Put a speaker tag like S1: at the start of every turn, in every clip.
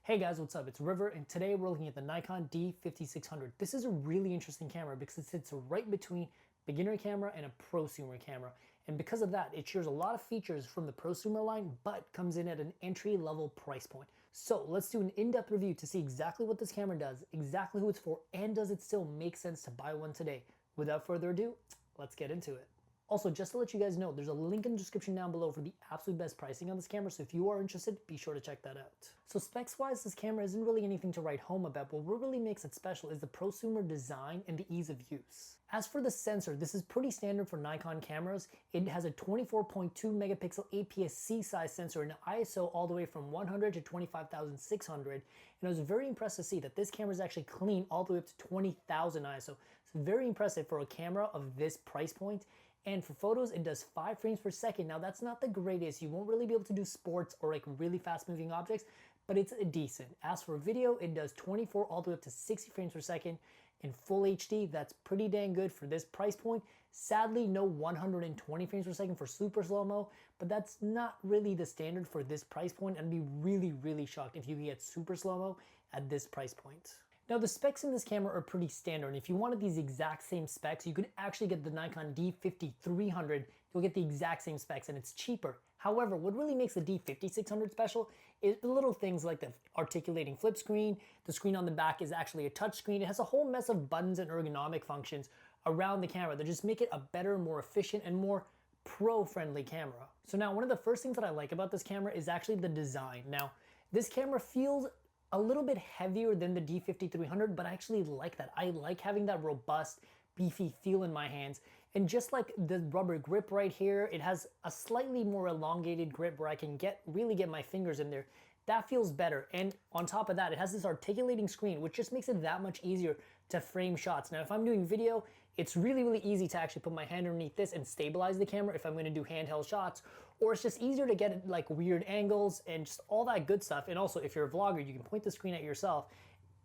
S1: Hey guys, what's up? It's River, and today we're looking at the Nikon D5600. This is a really interesting camera because it sits right between beginner camera and a prosumer camera. And because of that, it shares a lot of features from the prosumer line, but comes in at an entry-level price point. So let's do an in-depth review to see exactly what this camera does, exactly who it's for, and does it still make sense to buy one today. Without further ado, let's get into it. Also, just to let you guys know, there's a link in the description down below for the absolute best pricing on this camera, so if you are interested, be sure to check that out. So specs-wise, this camera isn't really anything to write home about, but what really makes it special is the prosumer design and the ease of use. As for the sensor, this is pretty standard for Nikon cameras. It has a 24.2 megapixel APS-C size sensor and an ISO all the way from 100 to 25,600, and I was very impressed to see that this camera is actually clean all the way up to 20,000 ISO. It's very impressive for a camera of this price point. And for photos, it does 5 frames per second. Now that's not the greatest. You won't really be able to do sports or like really fast moving objects, but it's decent. As for video, it does 24 all the way up to 60 frames per second in full HD. That's pretty dang good for this price point. Sadly, no 120 frames per second for super slow-mo, but that's not really the standard for this price point. I'd be really shocked if you could get super slow-mo at this price point. Now the specs in this camera are pretty standard, and if you wanted these exact same specs, you could actually get the Nikon D5300. You'll get the exact same specs and it's cheaper. However, what really makes the D5600 special is the little things like the articulating flip screen. The screen on the back is actually a touch screen. It has a whole mess of buttons and ergonomic functions around the camera that just make it a better, more efficient, and more pro-friendly camera. So now one of the first things that I like about this camera is actually the design. Now, this camera feels a little bit heavier than the D5300, but I actually like that. I like having that robust, beefy feel in my hands. And just like the rubber grip right here, it has a slightly more elongated grip where I can really get my fingers in there. That feels better. And on top of that, it has this articulating screen, which just makes it that much easier to frame shots. Now, if I'm doing video, it's really easy to actually put my hand underneath this and stabilize the camera if I'm gonna do handheld shots, or it's just easier to get like weird angles and just all that good stuff. And also, if you're a vlogger, you can point the screen at yourself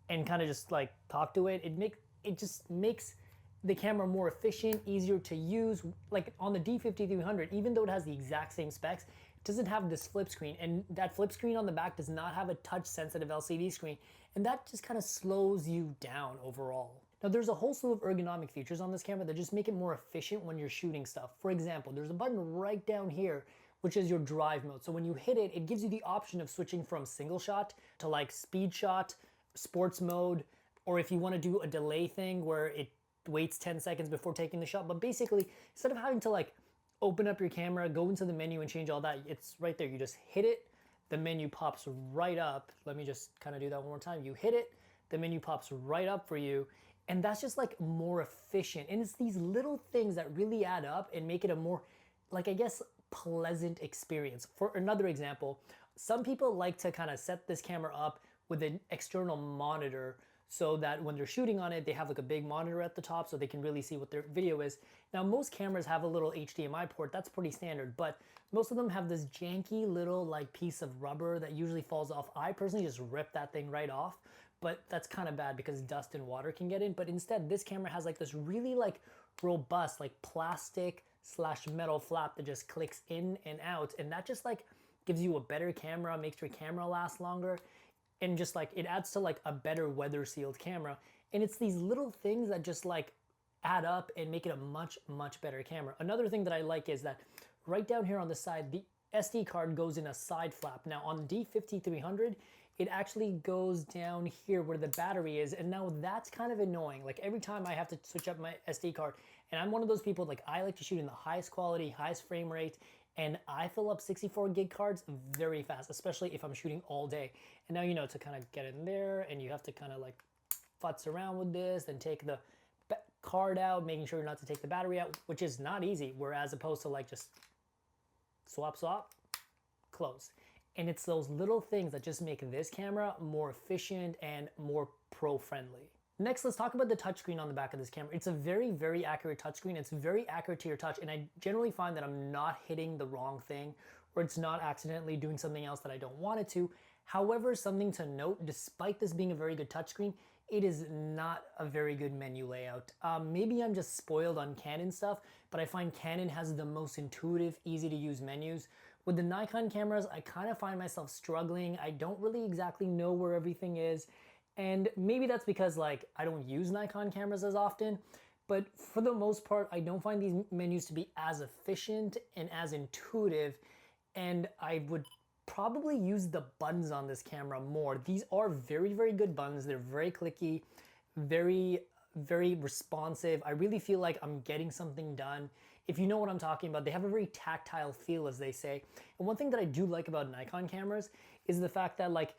S1: and kind of just like talk to it. It just makes the camera more efficient, easier to use. Like on the D5300, even though it has the exact same specs, it doesn't have this flip screen, and that flip screen on the back does not have a touch sensitive LCD screen, and that just kind of slows you down overall. Now there's a whole slew of ergonomic features on this camera that just make it more efficient when you're shooting stuff. For example, there's a button right down here which is your drive mode. So when you hit it, it gives you the option of switching from single shot to like speed shot, sports mode, or if you want to do a delay thing where it waits 10 seconds before taking the shot. But basically, instead of having to like open up your camera, go into the menu and change all that, it's right there. You just hit it, the menu pops right up. Let me just kind of do that one more time. You hit it, the menu pops right up for you. And that's just like more efficient. And it's these little things that really add up and make it a more, like, I guess, pleasant experience. For another example, some people like to kind of set this camera up with an external monitor so that when they're shooting on it, they have like a big monitor at the top so they can really see what their video is. Now, most cameras have a little HDMI port, that's pretty standard, but most of them have this janky little like piece of rubber that usually falls off. I personally just rip that thing right off, but that's kind of bad because dust and water can get in. But instead, this camera has like this really like robust, like plastic / metal flap that just clicks in and out, and that just like gives you a better camera, makes your camera last longer. And just like, it adds to like a better weather sealed camera. And it's these little things that just like add up and make it a much better camera. Another thing that I like is that right down here on the side, the SD card goes in a side flap. Now on the D5300, it actually goes down here where the battery is. And now that's kind of annoying. Like every time I have to switch up my SD card, and I'm one of those people, like I like to shoot in the highest quality, highest frame rate, and I fill up 64 gig cards very fast, especially if I'm shooting all day. And now, you know, to kind of get in there and you have to kind of like futz around with this, then take the card out, making sure not to take the battery out, which is not easy. Whereas opposed to like just swap, close. And it's those little things that just make this camera more efficient and more pro-friendly. Next, let's talk about the touchscreen on the back of this camera. It's a very accurate touchscreen. It's very accurate to your touch, and I generally find that I'm not hitting the wrong thing, or it's not accidentally doing something else that I don't want it to. However, something to note, despite this being a very good touchscreen, it is not a very good menu layout. Maybe I'm just spoiled on Canon stuff, but I find Canon has the most intuitive, easy to use menus, With the Nikon cameras, I kind of find myself struggling. I don't really exactly know where everything is. And maybe that's because like I don't use Nikon cameras as often, but for the most part, I don't find these menus to be as efficient and as intuitive, and I would probably use the buttons on this camera more. These are very, very good buttons. They're very clicky, very, very responsive. I really feel like I'm getting something done. If you know what I'm talking about, they have a very tactile feel, as they say. And one thing that I do like about Nikon cameras is the fact that like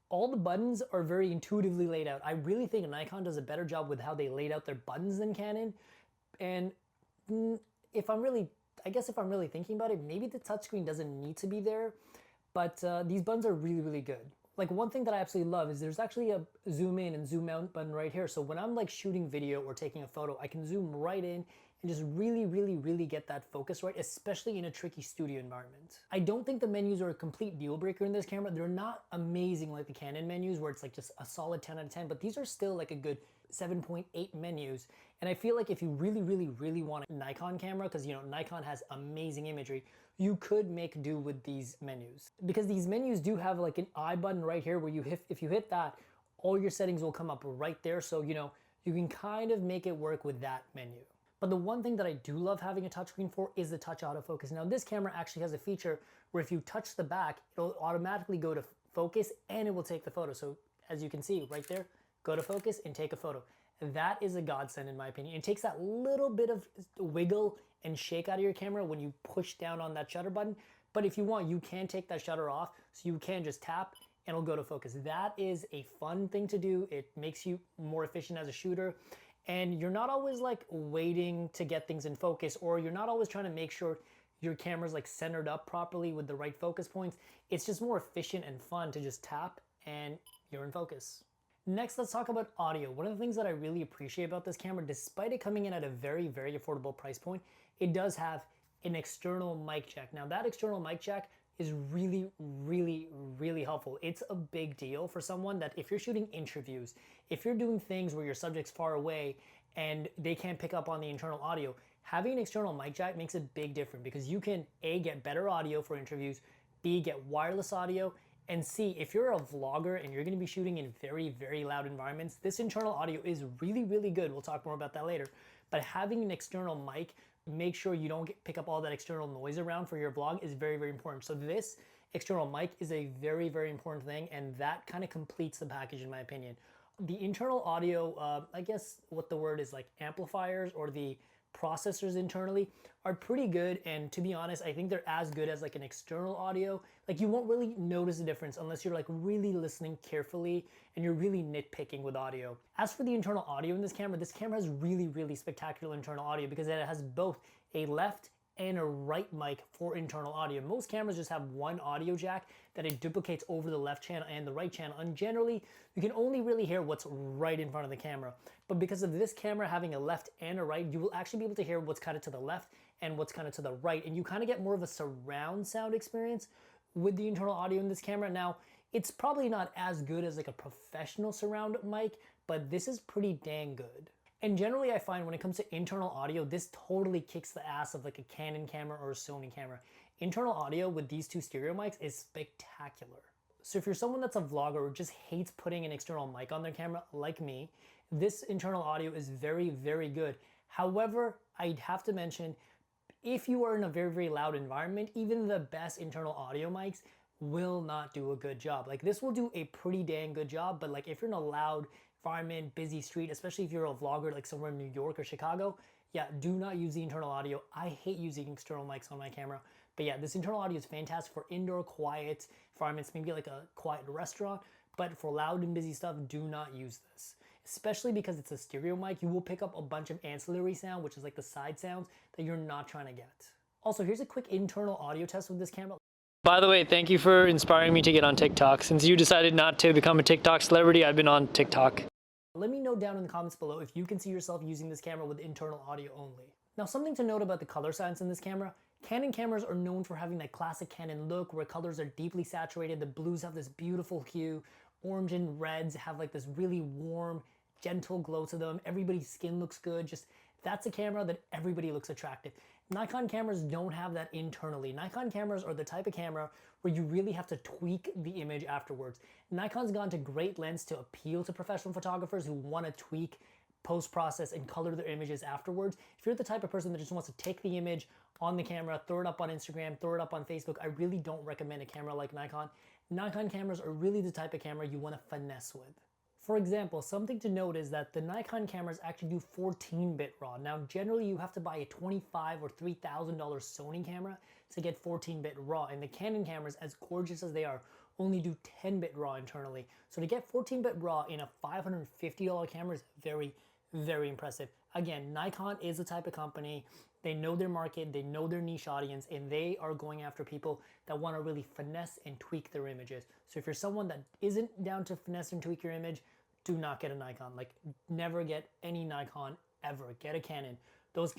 S1: all the buttons are very intuitively laid out. I really think Nikon does a better job with how they laid out their buttons than Canon. And if I'm really thinking about it, maybe the touchscreen doesn't need to be there, but these buttons are really, really good. Like one thing that I absolutely love is there's actually a zoom in and zoom out button right here. So when I'm like shooting video or taking a photo, I can zoom right in and just really, really, really get that focus right, especially in a tricky studio environment. I don't think the menus are a complete deal breaker in this camera. They're not amazing like the Canon menus where it's like just a solid 10 out of 10, but these are still like a good 7.8 menus. And I feel like if you really, really, really want a Nikon camera, because you know, Nikon has amazing imagery, you could make do with these menus. Because these menus do have like an I button right here where if you hit that, all your settings will come up right there. So, you know, you can kind of make it work with that menu. But the one thing that I do love having a touchscreen for is the touch autofocus. Now this camera actually has a feature where if you touch the back, it'll automatically go to focus and it will take the photo. So as you can see right there, go to focus and take a photo. That is a godsend in my opinion. It takes that little bit of wiggle and shake out of your camera when you push down on that shutter button. But if you want, you can take that shutter off, so you can just tap and it'll go to focus. That is a fun thing to do. It makes you more efficient as a shooter. And you're not always like waiting to get things in focus, or you're not always trying to make sure your camera's like centered up properly with the right focus points. It's just more efficient and fun to just tap and you're in focus. Next, let's talk about audio. One of the things that I really appreciate about this camera, despite it coming in at a very, very affordable price point, it does have an external mic jack. Now that external mic jack is really, really, really helpful. It's a big deal for someone that if you're shooting interviews, if you're doing things where your subject's far away and they can't pick up on the internal audio, having an external mic jack makes a big difference because you can A, get better audio for interviews, B, get wireless audio, and C, if you're a vlogger and you're gonna be shooting in very, very loud environments, this internal audio is really, really good. We'll talk more about that later. But having an external mic, make sure you don't pick up all that external noise around for your vlog is very, very important. So this external mic is a very, very important thing, and that kind of completes the package in my opinion. The internal audio, I guess what the word is, like amplifiers or the processors internally are pretty good, and to be honest, I think they're as good as like an external audio. Like you won't really notice a difference unless you're like really listening carefully and you're really nitpicking with audio. As for the internal audio in this camera has really, really spectacular internal audio because it has both a left and a right mic for internal audio. Most cameras just have one audio jack that it duplicates over the left channel and the right channel, and generally you can only really hear what's right in front of the camera. But because of this camera having a left and a right, you will actually be able to hear what's kind of to the left and what's kind of to the right, and you kind of get more of a surround sound experience with the internal audio in this camera. Now, it's probably not as good as like a professional surround mic, but this is pretty dang good. And generally I find when it comes to internal audio, this totally kicks the ass of like a Canon camera or a Sony camera. Internal audio with these two stereo mics is spectacular. So if you're someone that's a vlogger or just hates putting an external mic on their camera like me, this internal audio is very, very good. However, I'd have to mention, if you are in a very, very loud environment, even the best internal audio mics will not do a good job. Like this will do a pretty dang good job, but like if you're in a loud environment, busy street, especially if you're a vlogger like somewhere in New York or Chicago, yeah, do not use the internal audio. I hate using external mics on my camera. But yeah, this internal audio is fantastic for indoor quiet environments, maybe like a quiet restaurant, but for loud and busy stuff, do not use this. Especially because it's a stereo mic, you will pick up a bunch of ancillary sound, which is like the side sounds that you're not trying to get. Also, here's a quick internal audio test with this camera. By the way, thank you for inspiring me to get on TikTok. Since you decided not to become a TikTok celebrity, I've been on TikTok. Let me know down in the comments below if you can see yourself using this camera with internal audio only. Now, something to note about the color science in this camera, Canon cameras are known for having that classic Canon look where colors are deeply saturated. The blues have this beautiful hue, orange and reds have like this really warm, gentle glow to them. Everybody's skin looks good. Just that's a camera that everybody looks attractive. Nikon cameras don't have that internally. Nikon cameras are the type of camera where you really have to tweak the image afterwards. Nikon's gone to great lengths to appeal to professional photographers who want to tweak, post-process, and color their images afterwards. If you're the type of person that just wants to take the image on the camera, throw it up on Instagram, throw it up on Facebook, I really don't recommend a camera like Nikon. Nikon cameras are really the type of camera you want to finesse with. For example, something to note is that the Nikon cameras actually do 14-bit RAW. Now, generally you have to buy a $25,000 or $3,000 Sony camera to get 14-bit RAW, and the Canon cameras, as gorgeous as they are, only do 10-bit RAW internally. So to get 14-bit RAW in a $550 camera is very, very impressive. Again, Nikon is the type of company, they know their market, they know their niche audience, and they are going after people that want to really finesse and tweak their images. So if you're someone that isn't down to finesse and tweak your image, do not get a Nikon. Like, never get any Nikon ever. Get a Canon. Those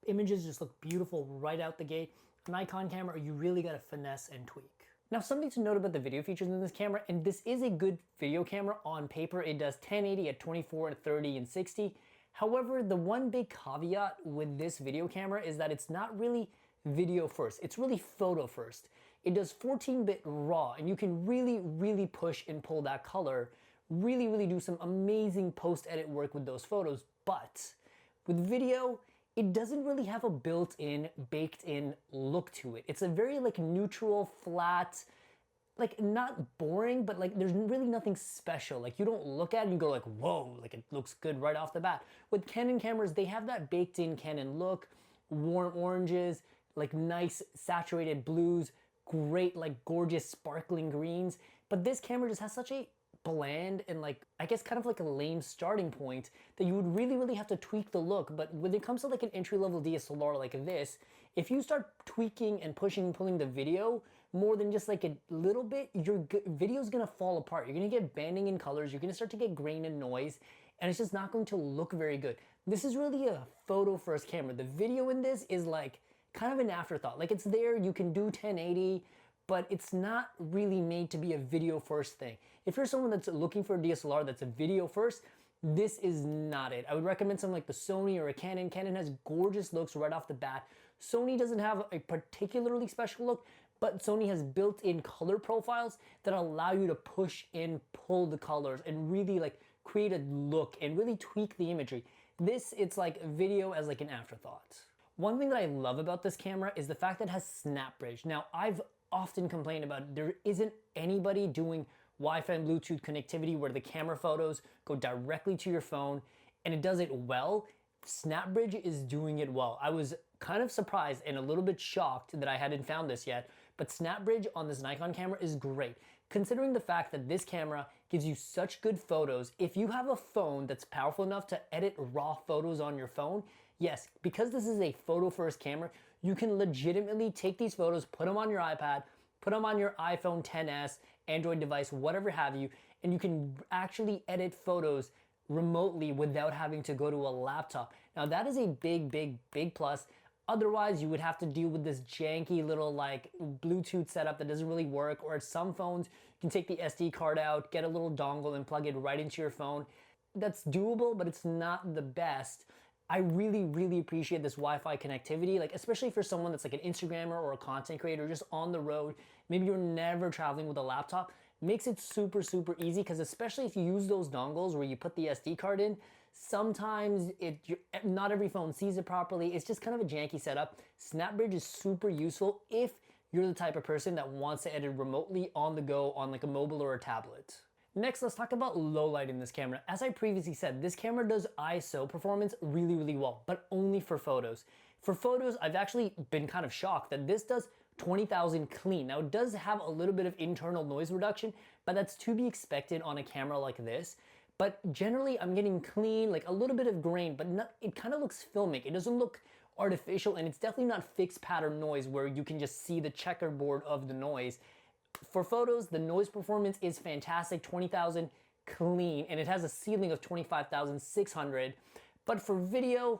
S1: images just look beautiful right out the gate. A Nikon camera, you really got to finesse and tweak. Now, something to note about the video features in this camera, and this is a good video camera on paper. It does 1080 at 24 and 30 and 60. However, the one big caveat with this video camera is that it's not really video first. It's really photo first. It does 14-bit RAW, and you can really, really push and pull that color, really do some amazing post-edit work with those photos. But with video, it doesn't really have a built-in, baked-in look to it. It's a very like neutral, flat, like not boring, but like there's really nothing special. Like you don't look at it and you go like, whoa, like it looks good right off the bat. With Canon cameras, they have that baked-in Canon look, warm oranges, like nice saturated blues, great like gorgeous sparkling greens. But this camera just has such a bland and like, I guess kind of like a lame starting point that you would really have to tweak the look. But when it comes to like an entry-level DSLR like this, if you start tweaking and pushing and pulling the video more than just like a little bit, your video's gonna fall apart. You're gonna get banding in colors, you're gonna start to get grain and noise, and it's just not going to look very good. This is really a photo first camera. The video in this is like kind of an afterthought. Like it's there, you can do 1080, but it's not really made to be a video first thing. If you're someone that's looking for a DSLR that's a video first, this is not it. I would recommend something like the Sony or a Canon. Canon has gorgeous looks right off the bat. Sony doesn't have a particularly special look, but Sony has built-in color profiles that allow you to push and pull the colors and really like create a look and really tweak the imagery. This, it's like video as like an afterthought. One thing that I love about this camera is the fact that it has snap bridge. Now, I've often complained about there isn't anybody doing Wi-Fi and Bluetooth connectivity where the camera photos go directly to your phone, and it does it well. SnapBridge is doing it well. I was kind of surprised and a little bit shocked that I hadn't found this yet, but SnapBridge on this Nikon camera is great. Considering the fact that this camera gives you such good photos, if you have a phone that's powerful enough to edit raw photos on your phone, yes, because this is a photo first camera, you can legitimately take these photos, put them on your iPad, put them on your iPhone XS, Android device, whatever have you, and you can actually edit photos remotely without having to go to a laptop. Now that is a big plus. Otherwise, you would have to deal with this janky little like Bluetooth setup that doesn't really work, or at some phones, you can take the SD card out, get a little dongle and plug it right into your phone. That's doable, but it's not the best. I really appreciate this Wi-Fi connectivity, like especially for someone that's like an Instagrammer or a content creator just on the road. Maybe you're never traveling with a laptop. Makes it super easy, because especially if you use those dongles where you put the SD card in, sometimes not every phone sees it properly. It's just kind of a janky setup. SnapBridge is super useful if you're the type of person that wants to edit remotely on the go on like a mobile or a tablet. Next, let's talk about low light in this camera. As I previously said, this camera does ISO performance really well, but only for photos. For photos, I've actually been kind of shocked that this does 20,000 clean. Now it does have a little bit of internal noise reduction, but that's to be expected on a camera like this. But generally I'm getting clean, like a little bit of grain, but it kind of looks filmic. It doesn't look artificial, and it's definitely not fixed pattern noise where you can just see the checkerboard of the noise. For photos, the noise performance is fantastic, 20,000 clean, and it has a ceiling of 25,600. But for video,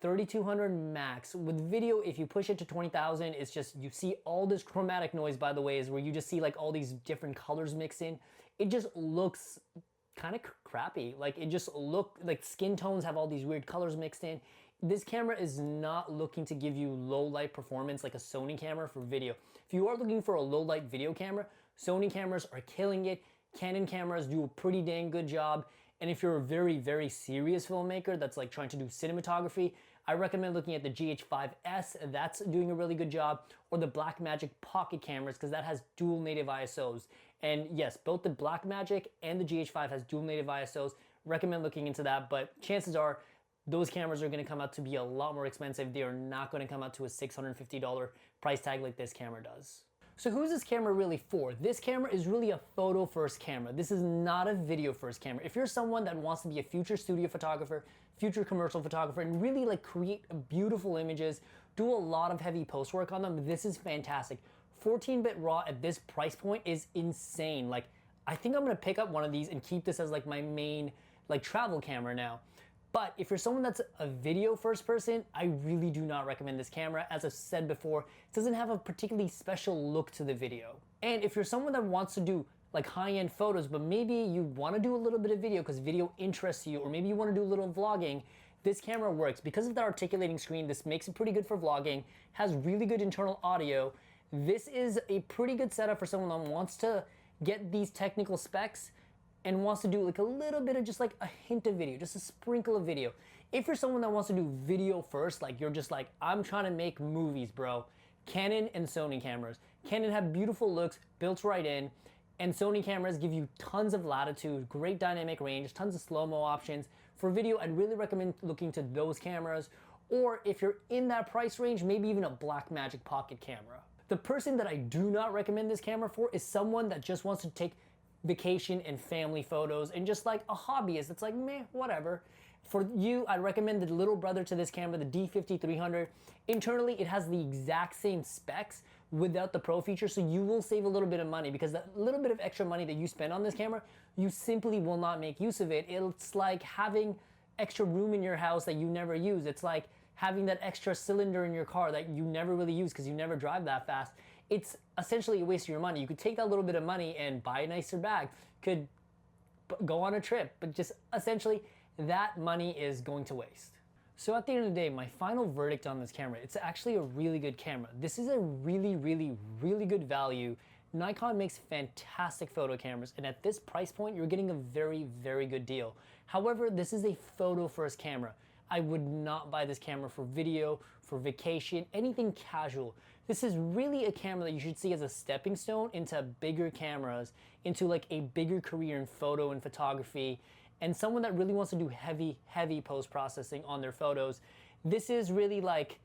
S1: 3,200 max. With video, if you push it to 20,000, it's just, you see all this chromatic noise, by the way, is where you just see like all these different colors mixed in. It just looks kind of crappy. Like it just like skin tones have all these weird colors mixed in. this camera is not looking to give you low light performance like a Sony camera for video. If you are looking for a low light video camera, Sony cameras are killing it. Canon cameras do a pretty dang good job. And if you're a very, very serious filmmaker that's like trying to do cinematography, I recommend looking at the GH5S, that's doing a really good job, or the Blackmagic pocket cameras, because that has dual native ISOs. And yes, both the Blackmagic and the GH5 has dual native ISOs. Recommend looking into that, but chances are those cameras are going to come out to be a lot more expensive. They are not going to come out to a $650 price tag like this camera does. So who's this camera really for? This camera is really a photo first camera. This is not a video first camera. If you're someone that wants to be a future studio photographer, future commercial photographer, and really like create beautiful images, do a lot of heavy post work on them, this is fantastic. 14-bit RAW at this price point is insane. Like, I think I'm gonna pick up one of these and keep this as like my main like travel camera now. But if you're someone that's a video first person, I really do not recommend this camera. As I've said before, it doesn't have a particularly special look to the video. And if you're someone that wants to do like high-end photos, but maybe you want to do a little bit of video because video interests you, or maybe you want to do a little vlogging, this camera works. Because of the articulating screen, this makes it pretty good for vlogging, has really good internal audio. This is a pretty good setup for someone that wants to get these technical specs and wants to do like a little bit of just like a hint of video, just a sprinkle of video. If you're someone that wants to do video first, like you're just like, I'm trying to make movies, bro. Canon and Sony cameras. Canon have beautiful looks built right in, and Sony cameras give you tons of latitude, great dynamic range, tons of slow-mo options. For video, I'd really recommend looking to those cameras, or if you're in that price range, maybe even a Blackmagic pocket camera. The person that I do not recommend this camera for is someone that just wants to take vacation and family photos and just like a hobbyist that's like, meh, whatever. For you, I'd recommend the little brother to this camera, the D5300. Internally, it has the exact same specs without the pro feature, so you will save a little bit of money, because that little bit of extra money that you spend on this camera, you simply will not make use of it. It's like having extra room in your house that you never use. It's like having that extra cylinder in your car that you never really use because you never drive that fast. It's essentially a waste of your money. You could take that little bit of money and buy a nicer bag, could go on a trip, but just essentially that money is going to waste. So at the end of the day, my final verdict on this camera, it's actually a really good camera. This is a really, really, really good value. Nikon makes fantastic photo cameras, and at this price point, you're getting a very, very good deal. However, this is a photo first camera. I would not buy this camera for video, for vacation, anything casual. This is really a camera that you should see as a stepping stone into bigger cameras, into like a bigger career in photo and photography, and someone that really wants to do heavy, heavy post-processing on their photos. This is really like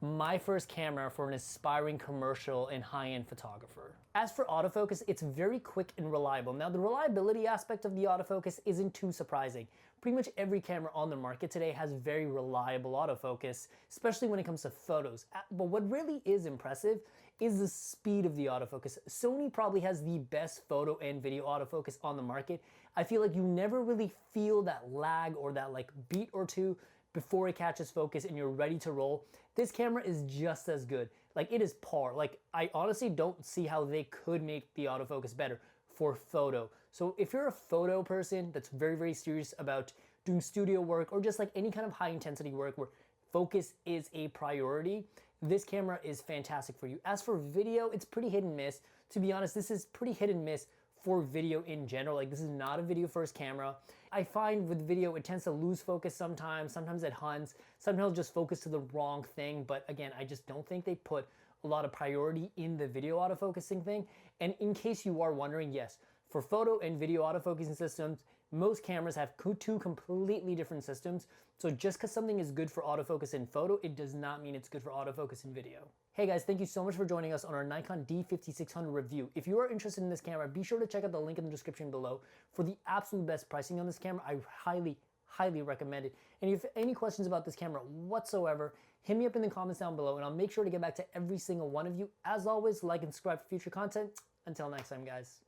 S1: my first camera for an aspiring commercial and high-end photographer. As for autofocus, it's very quick and reliable. Now, the reliability aspect of the autofocus isn't too surprising. Pretty much every camera on the market today has very reliable autofocus, especially when it comes to photos. But what really is impressive is the speed of the autofocus. Sony probably has the best photo and video autofocus on the market. I feel like you never really feel that lag or that like beat or two before it catches focus and you're ready to roll. This camera is just as good. Like, it is par. Like, I honestly don't see how they could make the autofocus better for photo. So if you're a photo person that's very, very serious about doing studio work or just like any kind of high intensity work where focus is a priority, this camera is fantastic for you. As for video, it's pretty hit and miss. To be honest, this is pretty hit and miss for video in general. Like, this is not a video first camera. I find with video, it tends to lose focus sometimes it hunts, sometimes just focus to the wrong thing. But again, I just don't think they put a lot of priority in the video autofocusing thing. And in case you are wondering, yes, for photo and video autofocusing systems, most cameras have two completely different systems. So just because something is good for autofocus in photo, it does not mean it's good for autofocus in video. Hey guys, thank you so much for joining us on our Nikon D5600 review. If you are interested in this camera, be sure to check out the link in the description below for the absolute best pricing on this camera. I highly, highly recommend it. And if you have any questions about this camera whatsoever, hit me up in the comments down below and I'll make sure to get back to every single one of you. As always, like and subscribe for future content. Until next time, guys.